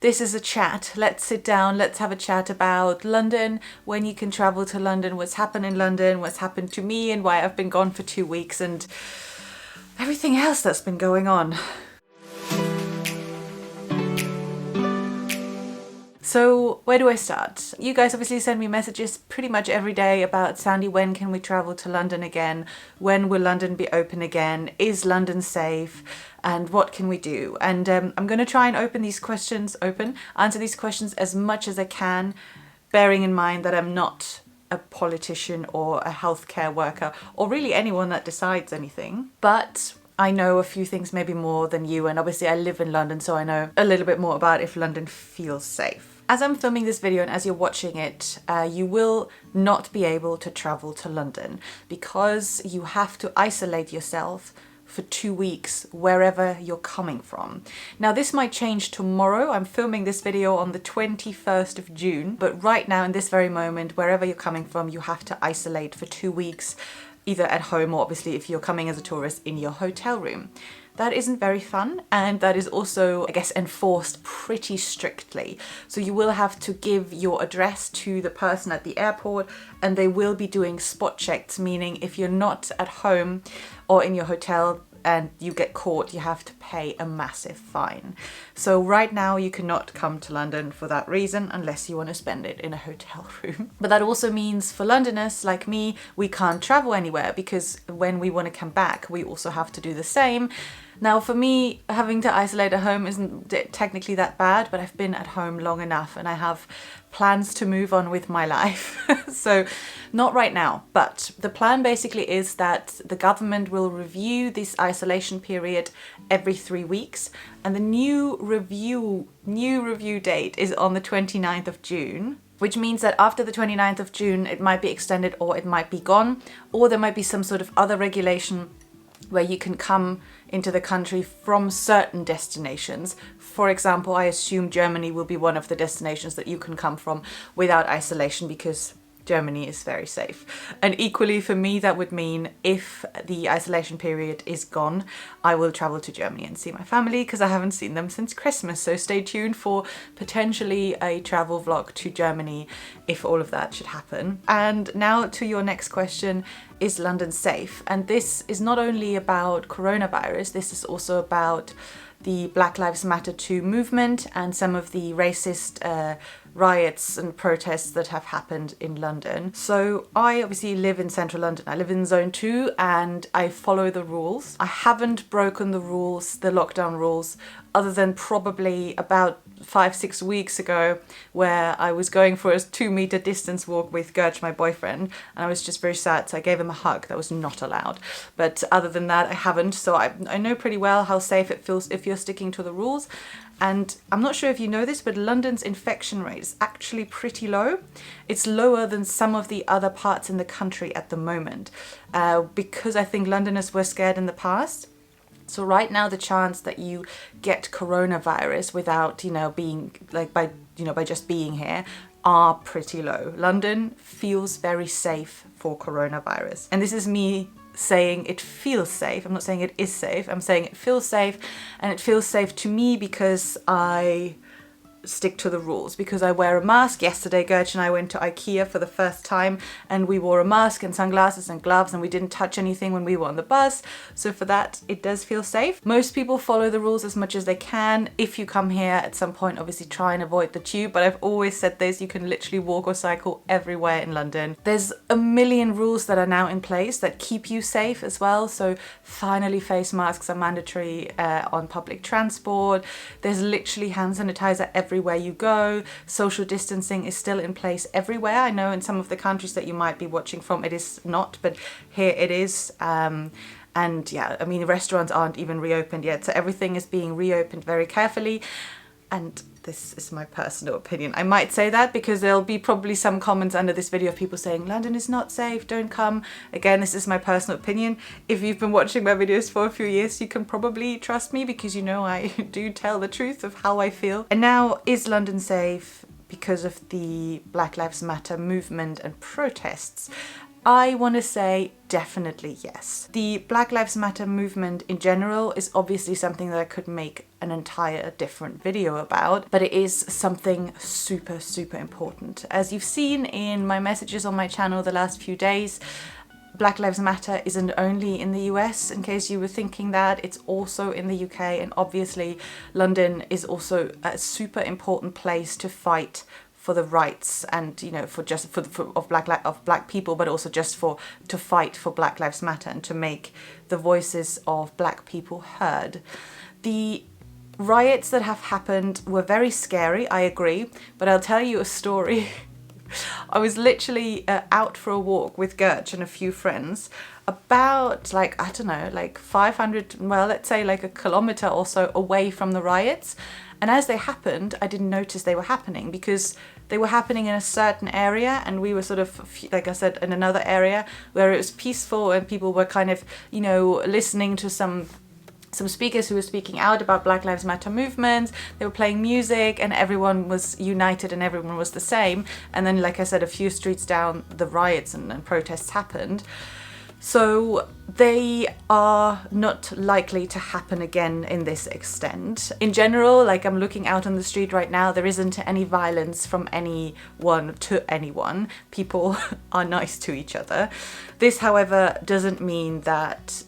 This is a chat. Let's sit down, let's have a chat about London, when you can travel to London, what's happened in London, what's happened to me and why I've been gone for 2 weeks and everything else that's been going on. So where do I start? You guys obviously send me messages pretty much every day about, Sandy, when can we travel to London again? When will London be open again? Is London safe? And what can we do? And I'm going to try and answer these questions as much as I can, bearing in mind that I'm not a politician or a healthcare worker or really anyone that decides anything. But I know a few things maybe more than you, and obviously I live in London, so I know a little bit more about if London feels safe. As I'm filming this video and as you're watching it, you will not be able to travel to London because you have to isolate yourself for 2 weeks wherever you're coming from. Now this might change tomorrow. I'm filming this video on the 21st of June, but right now in this very moment, wherever you're coming from, you have to isolate for 2 weeks, either at home or obviously if you're coming as a tourist in your hotel room. That isn't very fun, and that is also, I guess, enforced pretty strictly. So you will have to give your address to the person at the airport, and they will be doing spot checks, meaning if you're not at home or in your hotel and you get caught, you have to pay a massive fine. So right now you cannot come to London for that reason unless you want to spend it in a hotel room. But that also means for Londoners like me, we can't travel anywhere because when we want to come back, we also have to do the same. Now for me, having to isolate at home isn't technically that bad, but I've been at home long enough and I have plans to move on with my life. So not right now, but the plan basically is that the government will review this isolation period every 3 weeks, and the new review date is on the 29th of June. Which means that after the 29th of June, it might be extended or it might be gone, or there might be some sort of other regulation where you can come into the country from certain destinations. For example, I assume Germany will be one of the destinations that you can come from without isolation because Germany is very safe. And equally for me, that would mean if the isolation period is gone, I will travel to Germany and see my family because I haven't seen them since Christmas. So stay tuned for potentially a travel vlog to Germany if all of that should happen. And now to your next question, is London safe? And this is not only about coronavirus, this is also about the Black Lives Matter 2 movement and some of the racist riots and protests that have happened in London. So I obviously live in central London. I live in zone 2 and I follow the rules. I haven't broken the rules, the lockdown rules, other than probably about 5-6 weeks ago where I was going for a 2-meter distance walk with Gertz, my boyfriend, and I was just very sad, so I gave him a hug. That was not allowed. But other than that, I haven't. So I know pretty well how safe it feels if you're sticking to the rules. And I'm not sure if you know this, but London's infection rate is actually pretty low. It's lower than some of the other parts in the country at the moment, because I think Londoners were scared in the past. So right now, the chance that you get coronavirus without, being like by just being here are pretty low. London feels very safe for coronavirus. And this is me saying it feels safe. I'm not saying it is safe. I'm saying it feels safe, and it feels safe to me because I stick to the rules, because I wear a mask. Yesterday, Gertz and I went to IKEA for the first time and we wore a mask and sunglasses and gloves, and we didn't touch anything when we were on the bus. So for that, it does feel safe. Most people follow the rules as much as they can. If you come here at some point, obviously try and avoid the tube, but I've always said this, you can literally walk or cycle everywhere in London. There's a million rules that are now in place that keep you safe as well. So finally, face masks are mandatory on public transport. There's literally hand sanitizer everywhere you go. Social distancing is still in place everywhere. I know in some of the countries that you might be watching from it is not, but here it is. And yeah, I mean, restaurants aren't even reopened yet, so everything is being reopened very carefully. And this is my personal opinion. I might say that because there'll be probably some comments under this video of people saying London is not safe, don't come. Again, this is my personal opinion. If you've been watching my videos for a few years, you can probably trust me because you know I do tell the truth of how I feel. And now, is London safe because of the Black Lives Matter movement and protests? I want to say definitely yes. The Black Lives Matter movement in general is obviously something that I could make an entire different video about, but it is something super, super important. As you've seen in my messages on my channel the last few days, Black Lives Matter isn't only in the US, in case you were thinking that, it's also in the UK, and obviously London is also a super important place to fight for the rights and, you know, of black people, but also just to fight for Black Lives Matter and to make the voices of black people heard. The riots that have happened were very scary, I agree, but I'll tell you a story. I was literally out for a walk with Gertch and a few friends about, like, I don't know, like 500, well, let's say like a kilometer or so away from the riots. And as they happened, I didn't notice they were happening because they were happening in a certain area, and we were sort of, like I said, in another area where it was peaceful and people were kind of, you know, listening to some speakers who were speaking out about Black Lives Matter movements. They were playing music and everyone was united and everyone was the same. And then, like I said, a few streets down, the riots and protests happened. So they are not likely to happen again in this extent. In general, like, I'm looking out on the street right now, there isn't any violence from anyone to anyone. People are nice to each other. This, however, doesn't mean that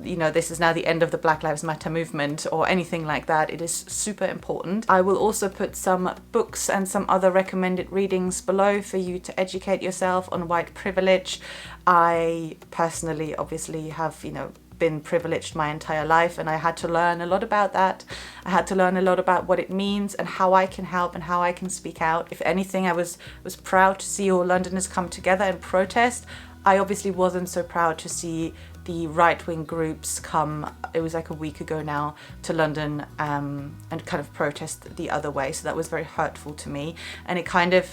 you know, this is now the end of the Black Lives Matter movement or anything like that. It is super important. I will also put some books and some other recommended readings below for you to educate yourself on white privilege. I personally obviously have, you know, been privileged my entire life, and I had to learn a lot about that. I had to learn a lot about what it means and how I can help and how I can speak out. If anything, I was proud to see all Londoners come together and protest. I obviously wasn't so proud to see the right-wing groups come, it was like a week ago now, to London and kind of protest the other way. So that was very hurtful to me, and it kind of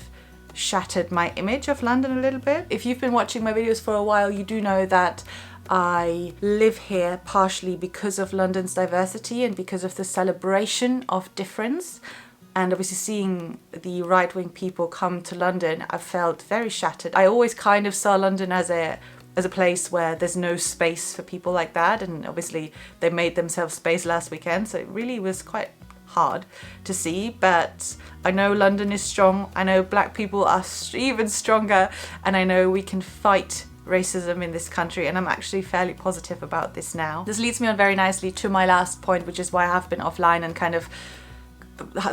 shattered my image of London a little bit. If you've been watching my videos for a while, you do know that I live here partially because of London's diversity and because of the celebration of difference. And obviously seeing the right-wing people come to London, I felt very shattered. I always kind of saw London as a place where there's no space for people like that, and obviously they made themselves space last weekend, so it really was quite hard to see. But I know London is strong, I know black people are even stronger, and I know we can fight racism in this country, and I'm actually fairly positive about this now. This leads me on very nicely to my last point, which is why I have been offline and kind of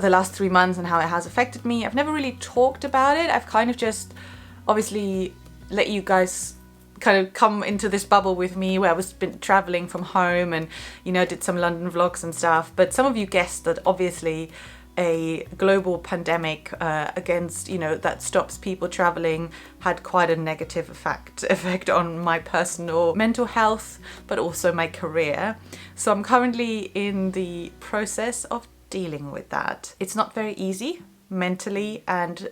the last 3 months and how it has affected me. I've never really talked about it. I've kind of just obviously let you guys kind of come into this bubble with me where I was been traveling from home and, you know, did some London vlogs and stuff. But some of you guessed that obviously a global pandemic against, you know, that stops people traveling had quite a negative effect on my personal mental health, but also my career. So I'm currently in the process of dealing with that. It's not very easy mentally and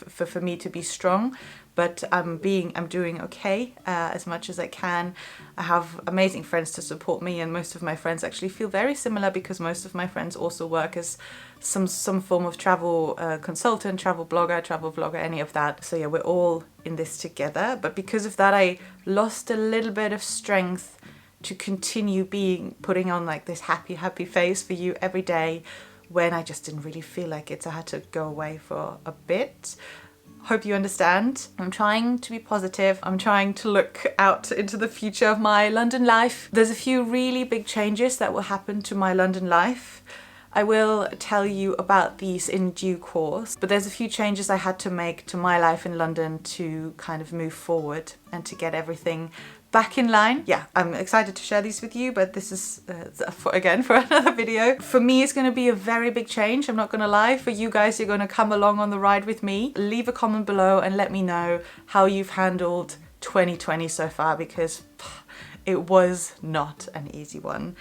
for me to be strong, but I'm doing okay as much as I can. I have amazing friends to support me, and most of my friends actually feel very similar because most of my friends also work as some form of travel consultant, travel blogger, travel vlogger, any of that. So yeah, we're all in this together. But because of that, I lost a little bit of strength to continue putting on like this happy face for you every day when I just didn't really feel like it. So I had to go away for a bit. Hope you understand. I'm trying to be positive. I'm trying to look out into the future of my London life. There's a few really big changes that will happen to my London life. I will tell you about these in due course, but there's a few changes I had to make to my life in London to kind of move forward and to get everything back in line. Yeah, I'm excited to share these with you, but this is for another video. For me, it's going to be a very big change, I'm not going to lie. For you guys, you're going to come along on the ride with me. Leave a comment below and let me know how you've handled 2020 so far, because it was not an easy one.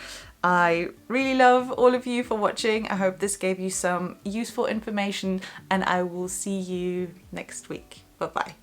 I really love all of you for watching. I hope this gave you some useful information, and I will see you next week. Bye-bye.